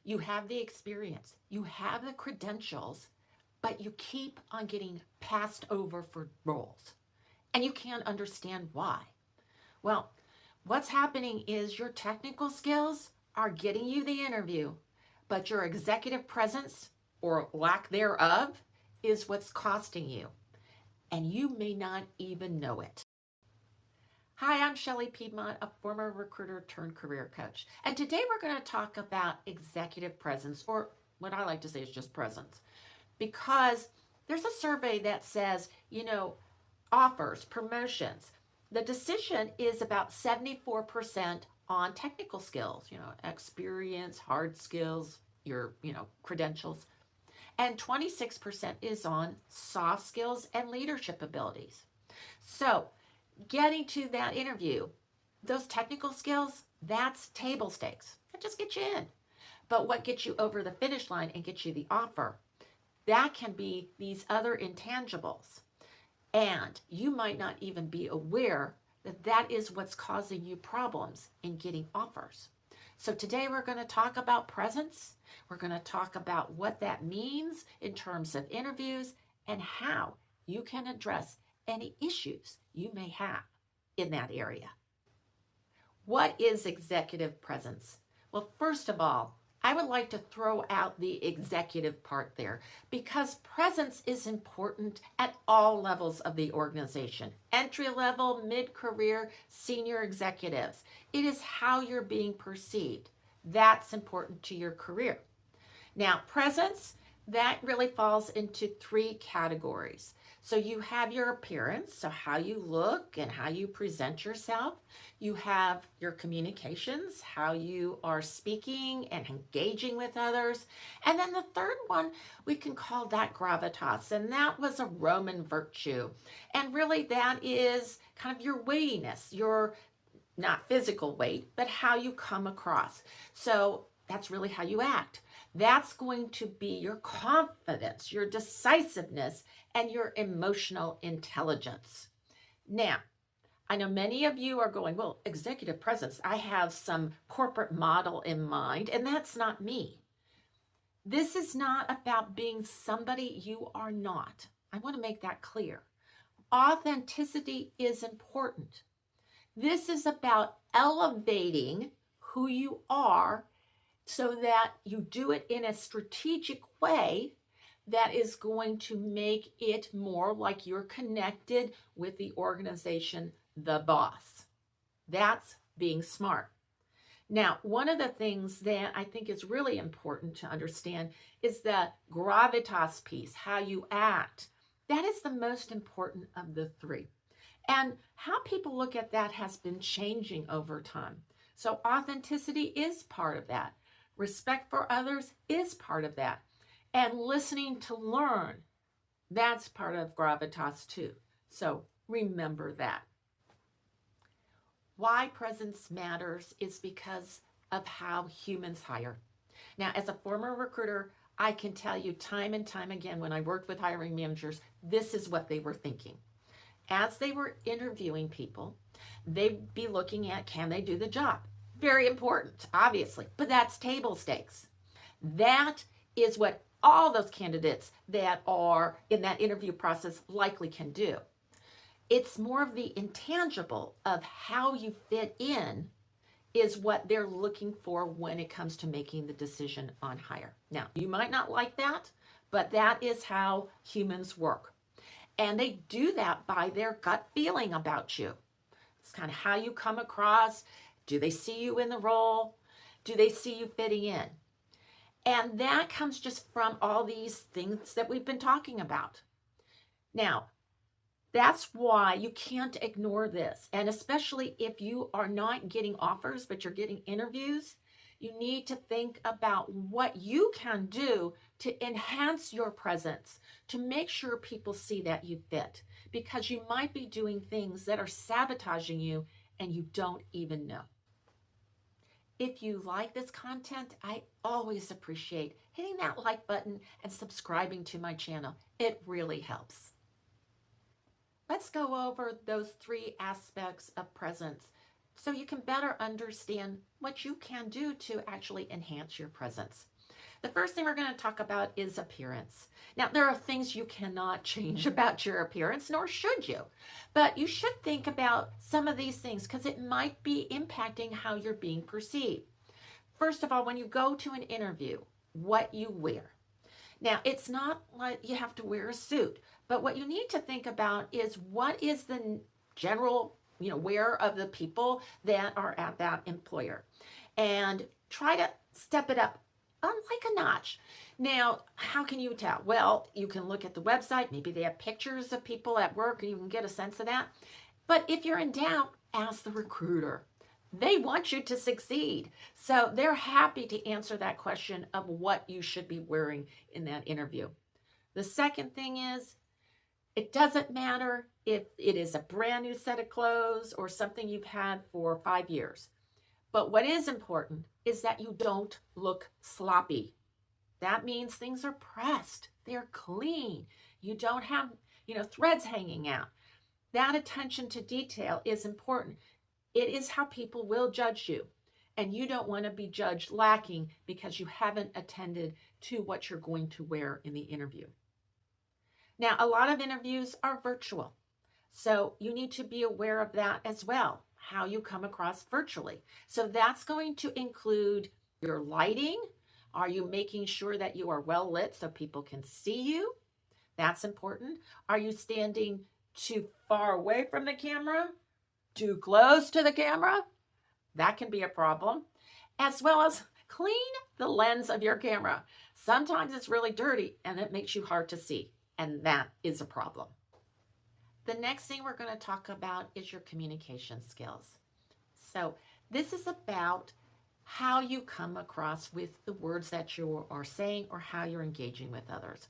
You have the experience, you have the credentials, but you keep on getting passed over for roles. And you can't understand why. Well, what's happening is your technical skills are getting you the interview, but your executive presence or lack thereof is what's costing you. And you may not even know it. Hi, I'm Shelley Piedmont, a former recruiter turned career coach. And today we're going to talk about executive presence, or what I like to say is just presence. Because there's a survey that says, offers, promotions, the decision is about 74% on technical skills, experience, hard skills, your, credentials. And 26% is on soft skills and leadership abilities. So, getting to that interview, those technical skills, that's table stakes. That just gets you in. But what gets you over the finish line and gets you the offer, that can be these other intangibles. And you might not even be aware that that is what's causing you problems in getting offers. So today we're going to talk about presence. We're going to talk about what that means in terms of interviews and how you can address any issues you may have in that area. What is executive presence? Well, first of all, I would like to throw out the executive part there because presence is important at all levels of the organization. Entry level, mid-career, senior executives. It is how you're being perceived. That's important to your career. Now, presence, that really falls into three categories. So you have your appearance, so how you look and how you present yourself. You have your communications, how you are speaking and engaging with others. And then the third one, we can call that gravitas. And that was a Roman virtue. And really that is kind of your weightiness, your not physical weight, but how you come across. So that's really how you act. That's going to be your confidence, your decisiveness, and your emotional intelligence. Now, I know many of you are going, well, executive presence, I have some corporate model in mind, and that's not me. This is not about being somebody you are not. I want to make that clear. Authenticity is important. This is about elevating who you are so that you do it in a strategic way that is going to make it more like you're connected with the organization, the boss. That's being smart. Now, one of the things that I think is really important to understand is the gravitas piece, how you act. That is the most important of the three. And how people look at that has been changing over time. So authenticity is part of that. Respect for others is part of that. And listening to learn, that's part of gravitas too. So remember that. Why presence matters is because of how humans hire. Now, as a former recruiter, I can tell you time and time again when I worked with hiring managers, this is what they were thinking. As they were interviewing people, they'd be looking at, can they do the job? Very important, obviously, but that's table stakes. That is what all those candidates that are in that interview process likely can do. It's more of the intangible of how you fit in is what they're looking for when it comes to making the decision on hire. Now, you might not like that, but that is how humans work. And they do that by their gut feeling about you. It's kind of how you come across. Do they see you in the role? Do they see you fitting in? And that comes just from all these things that we've been talking about. Now, that's why you can't ignore this. And especially if you are not getting offers, but you're getting interviews, you need to think about what you can do to enhance your presence, to make sure people see that you fit, because you might be doing things that are sabotaging you and you don't even know. If you like this content, I always appreciate hitting that like button and subscribing to my channel. It really helps. Let's go over those three aspects of presence so you can better understand what you can do to actually enhance your presence. The first thing we're going to talk about is appearance. Now, there are things you cannot change about your appearance, nor should you. But you should think about some of these things because it might be impacting how you're being perceived. First of all, when you go to an interview, what you wear. Now, it's not like you have to wear a suit, but what you need to think about is what is the general, wear of the people that are at that employer. And try to step it up like a notch. Now, how can you tell? Well, you can look at the website. Maybe they have pictures of people at work and you can get a sense of that. But if you're in doubt, ask the recruiter. They want you to succeed. So they're happy to answer that question of what you should be wearing in that interview. The second thing is, it doesn't matter if it is a brand new set of clothes or something you've had for 5 years. But what is important is that you don't look sloppy. That means things are pressed. They're clean. You don't have, threads hanging out. That attention to detail is important. It is how people will judge you. And you don't want to be judged lacking because you haven't attended to what you're going to wear in the interview. Now, a lot of interviews are virtual. So you need to be aware of that as well, how you come across virtually. So that's going to include your lighting. Are you making sure that you are well lit so people can see you? That's important. Are you standing too far away from the camera? Too close to the camera? That can be a problem. As well as clean the lens of your camera. Sometimes it's really dirty and it makes you hard to see, and that is a problem. The next thing we're going to talk about is your communication skills. So this is about how you come across with the words that you are saying or how you're engaging with others.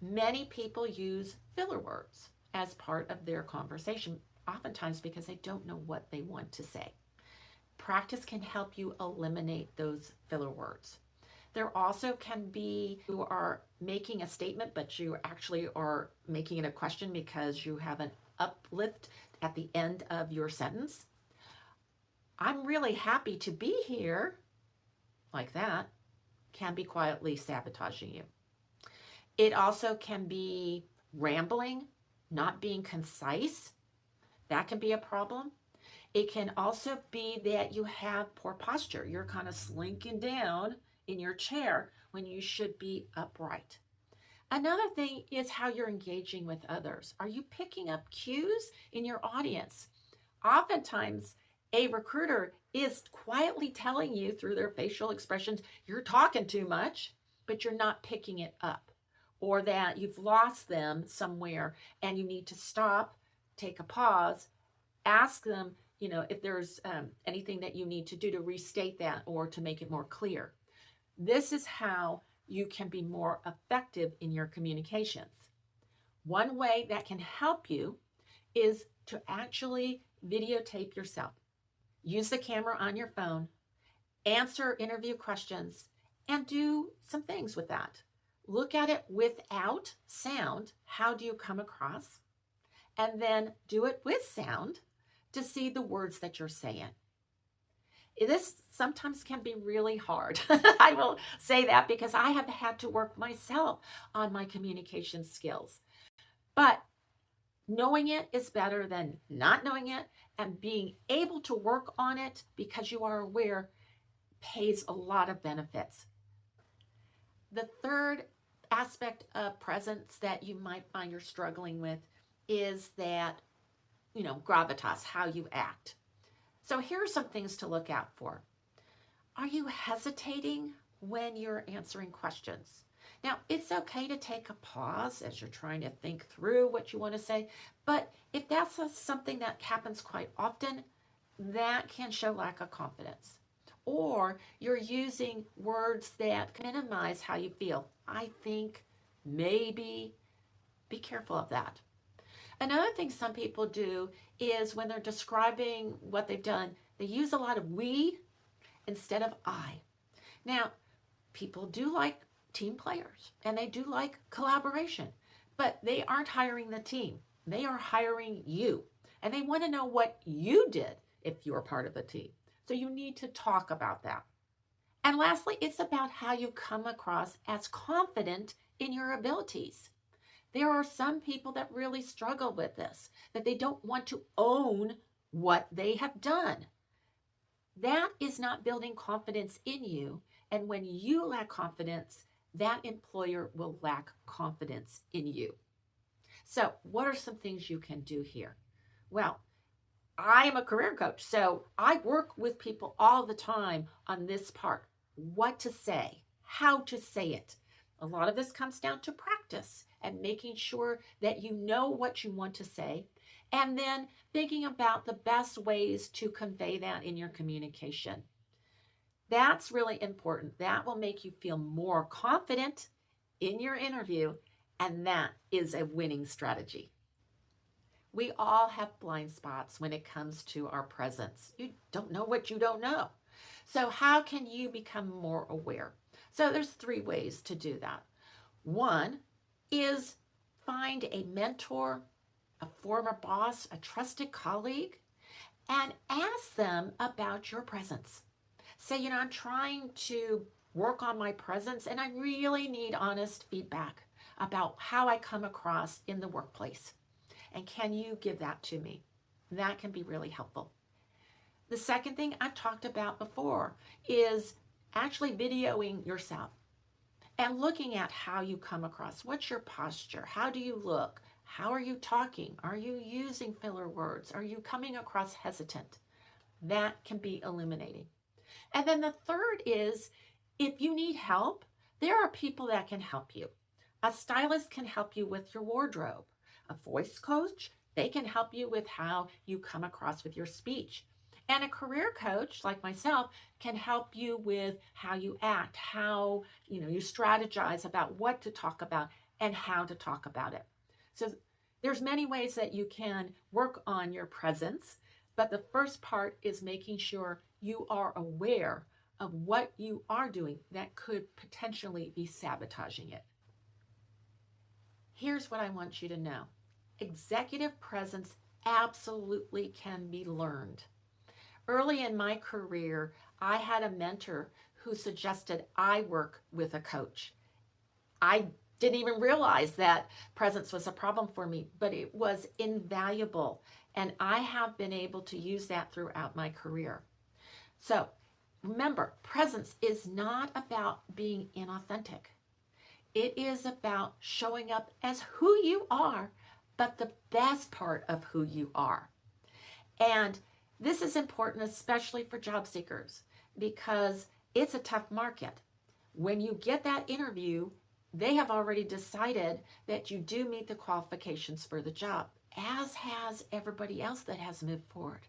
Many people use filler words as part of their conversation, oftentimes because they don't know what they want to say. Practice can help you eliminate those filler words. There also can be you are making a statement, but you actually are making it a question because you have an uplift at the end of your sentence. I'm really happy to be here, like that, can be quietly sabotaging you. It also can be rambling, not being concise. That can be a problem. It can also be that you have poor posture. You're kind of slinking down in your chair when you should be upright. Another thing is how you're engaging with others. Are you picking up cues in your audience? Oftentimes, a recruiter is quietly telling you through their facial expressions, you're talking too much, but you're not picking it up, or that you've lost them somewhere and you need to stop, take a pause, ask them, if there's anything that you need to do to restate that or to make it more clear. This is how you can be more effective in your communications. One way that can help you is to actually videotape yourself. Use the camera on your phone, answer interview questions, and do some things with that. Look at it without sound. How do you come across? And then do it with sound to see the words that you're saying. This sometimes can be really hard. I will say that because I have had to work myself on my communication skills. But knowing it is better than not knowing it, and being able to work on it because you are aware pays a lot of benefits. The third aspect of presence that you might find you're struggling with is that, gravitas, how you act. So here are some things to look out for. Are you hesitating when you're answering questions? Now, it's okay to take a pause as you're trying to think through what you want to say, but if that's something that happens quite often, that can show lack of confidence. Or you're using words that minimize how you feel. I think, maybe, be careful of that. Another thing some people do is when they're describing what they've done, they use a lot of we instead of I. Now, people do like team players and they do like collaboration, but they aren't hiring the team. They are hiring you, and they want to know what you did if you're part of the team. So you need to talk about that. And lastly, it's about how you come across as confident in your abilities. There are some people that really struggle with this, that they don't want to own what they have done. That is not building confidence in you. And when you lack confidence, that employer will lack confidence in you. So, what are some things you can do here? Well, I am a career coach, so I work with people all the time on this part: what to say, how to say it. A lot of this comes down to practice and making sure that you know what you want to say, and then thinking about the best ways to convey that in your communication. That's really important. That will make you feel more confident in your interview, and that is a winning strategy. We all have blind spots when it comes to our presence. You don't know what you don't know. So how can you become more aware? So there's 3 ways to do that. One is find a mentor, a former boss, a trusted colleague, and ask them about your presence. Say, I'm trying to work on my presence and I really need honest feedback about how I come across in the workplace. And can you give that to me? That can be really helpful. The second thing I've talked about before is actually videoing yourself and looking at how you come across. What's your posture? How do you look? How are you talking? Are you using filler words? Are you coming across hesitant? That can be illuminating. And then the third is, if you need help, there are people that can help you. A stylist can help you with your wardrobe. A voice coach, they can help you with how you come across with your speech. And a career coach like myself can help you with how you act, how you strategize about what to talk about and how to talk about it. So there's many ways that you can work on your presence, but the first part is making sure you are aware of what you are doing that could potentially be sabotaging it. Here's what I want you to know. Executive presence absolutely can be learned. Early in my career, I had a mentor who suggested I work with a coach. I didn't even realize that presence was a problem for me, but it was invaluable. And I have been able to use that throughout my career. So remember, presence is not about being inauthentic. It is about showing up as who you are, but the best part of who you are. And this is important, especially for job seekers, because it's a tough market. When you get that interview, they have already decided that you do meet the qualifications for the job, as has everybody else that has moved forward.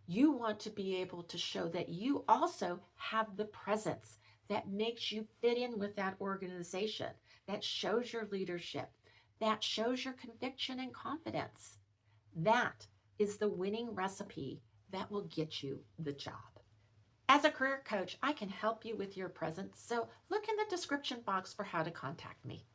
You want to be able to show that you also have the presence that makes you fit in with that organization, that shows your leadership, that shows your conviction and confidence. That is the winning recipe that will get you the job. As a career coach, I can help you with your presence, so look in the description box for how to contact me.